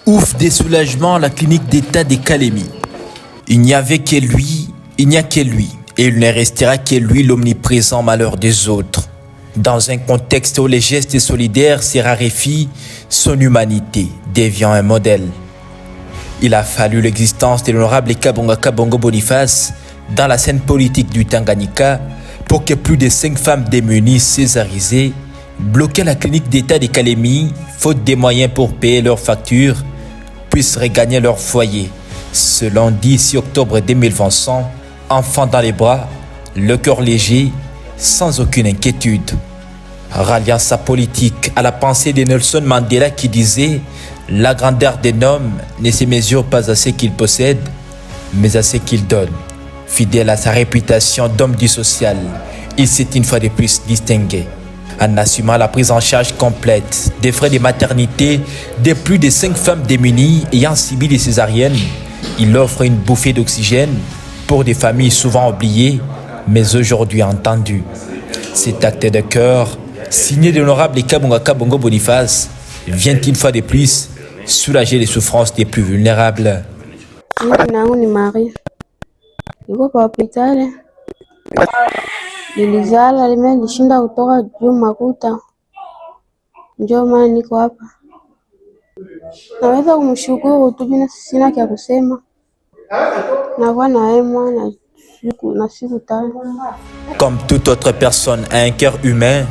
Ouf des soulagements à la clinique d'État des Calémies. Il n'y avait que lui, il n'y a que lui, et il ne restera que lui l'omniprésent malheur des autres. Dans un contexte où les gestes solidaires se raréfient, son humanité devient un modèle. Il a fallu l'existence de l'honorable Kabonga Kabongo Boniface dans la scène politique du Tanganyika pour que plus de 5 femmes démunies césarisées bloquaient la clinique d'État des Calémies, faute des moyens pour payer leurs factures, puissent regagner leur foyer. Ce lundi 6 octobre 2021, enfant dans les bras, le cœur léger, sans aucune inquiétude. Ralliant sa politique à la pensée de Nelson Mandela qui disait « La grandeur d'un homme ne se mesure pas à ce qu'il possède, mais à ce qu'il donne ». Fidèle à sa réputation d'homme du social, il s'est une fois de plus distingué. En assumant la prise en charge complète des frais de maternité de plus de 5 femmes démunies ayant subi des césariennes, il offre une bouffée d'oxygène pour des familles souvent oubliées, mais aujourd'hui entendues. Cet acte de cœur, signé de l'honorable Kabonga Kabongo Boniface, vient une fois de plus soulager les souffrances des plus vulnérables. Niko kwa hospitali nilizala limenishinda kutoka juu makuta, ndio maana niko hapa. Naweza kumshukuru tu, sina kia kusema, nakuwa naemwa na siku tano. Comme toute autre personne à un cœur humain,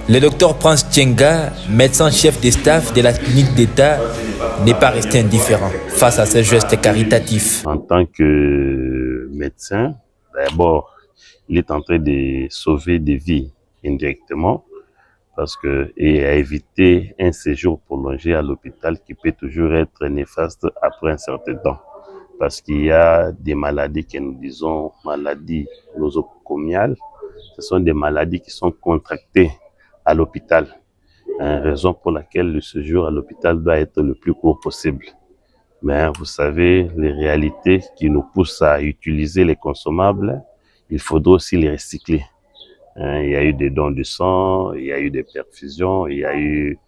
le docteur Prince Tchenga, médecin-chef de staff de la clinique d'État, n'est pas resté indifférent face à ce geste caritatif. En tant que médecin, d'abord, il est en train de sauver des vies indirectement et à éviter un séjour prolongé à l'hôpital qui peut toujours être néfaste après un certain temps. Parce qu'il y a des maladies que nous disons maladies nosocomiales. Ce sont des maladies qui sont contractées à l'hôpital. Raison pour laquelle le séjour à l'hôpital doit être le plus court possible. Mais vous savez, les réalités qui nous poussent à utiliser les consommables, il faudra aussi les recycler. Il y a eu des dons de sang, il y a eu des perfusions, il y a eu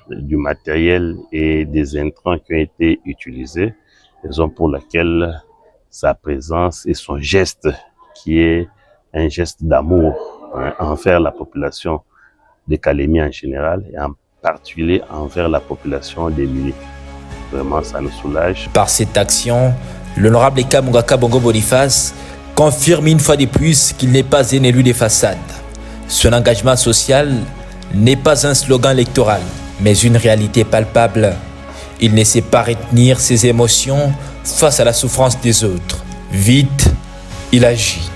du matériel et des intrants qui ont été utilisés. Raison pour laquelle sa présence et son geste, qui est un geste d'amour envers la population de Calémie en général et en particulier envers la population des Muni. Vraiment, ça nous soulage. Par cette action, l'honorable Kabonga Kabongo Boniface confirme une fois de plus qu'il n'est pas un élu de façade. Son engagement social n'est pas un slogan électoral, mais une réalité palpable. Il ne sait pas retenir ses émotions face à la souffrance des autres. Vite, il agit.